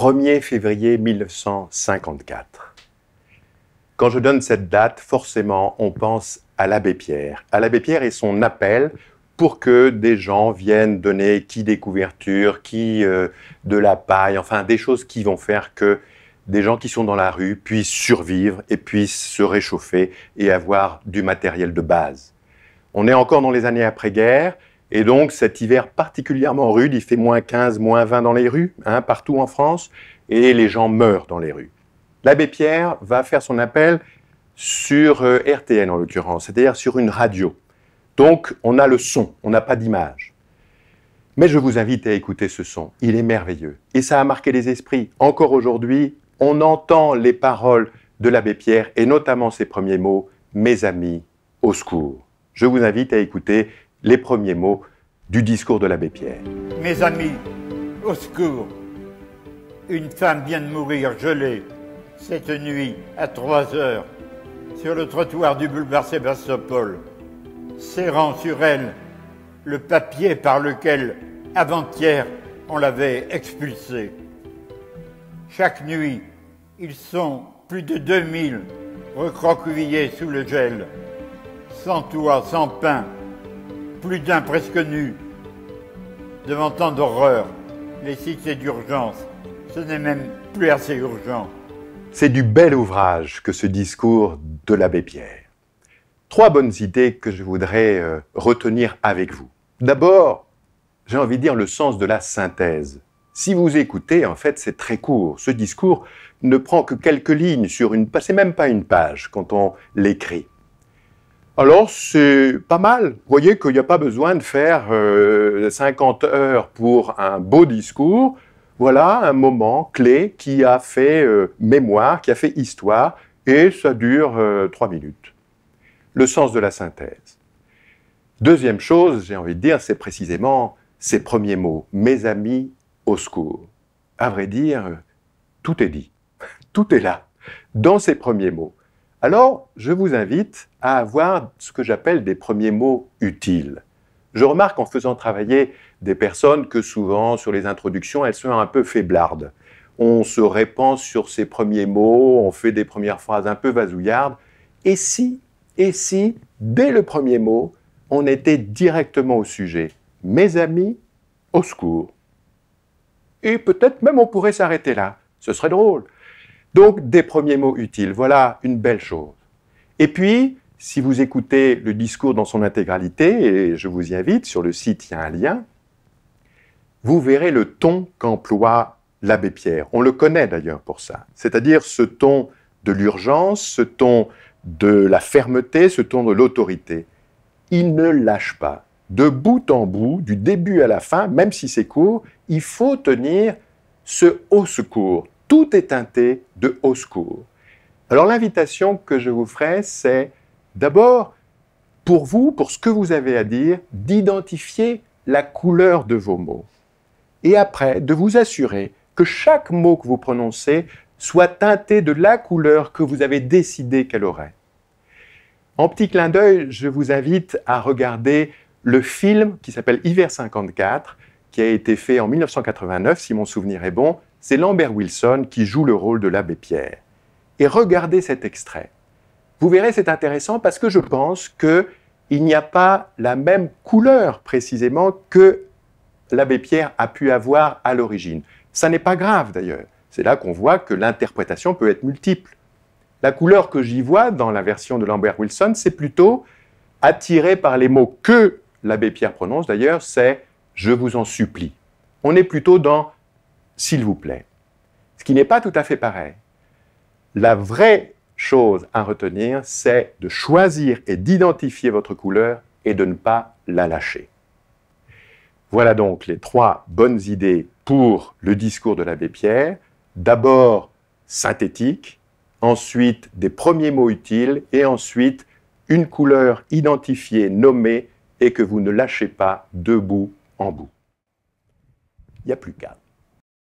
1er février 1954. Quand je donne cette date, forcément, on pense à l'abbé Pierre. À l'abbé Pierre et son appel pour que des gens viennent donner qui des couvertures, qui de la paille, enfin des choses qui vont faire que des gens qui sont dans la rue puissent survivre et puissent se réchauffer et avoir du matériel de base. On est encore dans les années après-guerre et donc cet hiver particulièrement rude, il fait moins 15, moins 20 dans les rues, partout en France, et les gens meurent dans les rues. L'abbé Pierre va faire son appel sur RTN en l'occurrence, c'est-à-dire sur une radio. Donc on a le son, on n'a pas d'image. Mais je vous invite à écouter ce son, il est merveilleux. Et ça a marqué les esprits. Encore aujourd'hui, on entend les paroles de l'abbé Pierre et notamment ses premiers mots « Mes amis, au secours ». Je vous invite à écouter les premiers mots du discours de l'abbé Pierre. Mes amis, au secours. Une femme vient de mourir gelée cette nuit à 3 heures sur le trottoir du boulevard Sébastopol, serrant sur elle le papier par lequel, avant-hier, on l'avait expulsée. Chaque nuit, ils sont plus de 2000 recroquevillés sous le gel, sans toit, sans pain, plus d'un presque nu. Devant tant d'horreur, les cités d'urgence, ce n'est même plus assez urgent. C'est du bel ouvrage que ce discours de l'abbé Pierre. 3 bonnes idées que je voudrais retenir avec vous. D'abord, j'ai envie de dire le sens de la synthèse. Si vous écoutez, en fait, c'est très court. Ce discours ne prend que quelques lignes sur une page, c'est même pas une page quand on l'écrit. Alors, c'est pas mal. Vous voyez qu'il n'y a pas besoin de faire 50 heures pour un beau discours. Voilà un moment clé qui a fait mémoire, qui a fait histoire, et ça dure 3 minutes. Le sens de la synthèse. Deuxième chose, j'ai envie de dire, c'est précisément ces premiers mots. Mes amis, au secours. À vrai dire, tout est dit. Tout est là, dans ces premiers mots. Alors, je vous invite à avoir ce que j'appelle des premiers mots utiles. Je remarque en faisant travailler des personnes que souvent, sur les introductions, elles sont un peu faiblardes. On se répand sur ces premiers mots, on fait des premières phrases un peu vasouillardes. Et si, dès le premier mot, on était directement au sujet. Mes amis, au secours. Et peut-être même on pourrait s'arrêter là. Ce serait drôle. Donc, des premiers mots utiles, voilà une belle chose. Et puis, si vous écoutez le discours dans son intégralité, et je vous y invite, sur le site, il y a un lien, vous verrez le ton qu'emploie l'abbé Pierre. On le connaît d'ailleurs pour ça. C'est-à-dire ce ton de l'urgence, ce ton de la fermeté, ce ton de l'autorité. Il ne lâche pas. De bout en bout, du début à la fin, même si c'est court, il faut tenir ce au secours. Tout est teinté de au secours. Alors l'invitation que je vous ferai, c'est d'abord, pour vous, pour ce que vous avez à dire, d'identifier la couleur de vos mots. Et après, de vous assurer que chaque mot que vous prononcez soit teinté de la couleur que vous avez décidé qu'elle aurait. En petit clin d'œil, je vous invite à regarder le film qui s'appelle Hiver 54, qui a été fait en 1989, si mon souvenir est bon. C'est Lambert Wilson qui joue le rôle de l'abbé Pierre. Et regardez cet extrait. Vous verrez, c'est intéressant parce que je pense qu'il n'y a pas la même couleur précisément que l'abbé Pierre a pu avoir à l'origine. Ça n'est pas grave d'ailleurs. C'est là qu'on voit que l'interprétation peut être multiple. La couleur que j'y vois dans la version de Lambert Wilson, c'est plutôt attiré par les mots que l'abbé Pierre prononce d'ailleurs, c'est « je vous en supplie ». On est plutôt dans « s'il vous plaît ». Ce qui n'est pas tout à fait pareil. La vraie chose à retenir, c'est de choisir et d'identifier votre couleur et de ne pas la lâcher. Voilà donc les 3 bonnes idées pour le discours de l'abbé Pierre. D'abord, synthétique, ensuite des premiers mots utiles et ensuite une couleur identifiée, nommée et que vous ne lâchez pas de bout en bout. Il n'y a plus qu'à.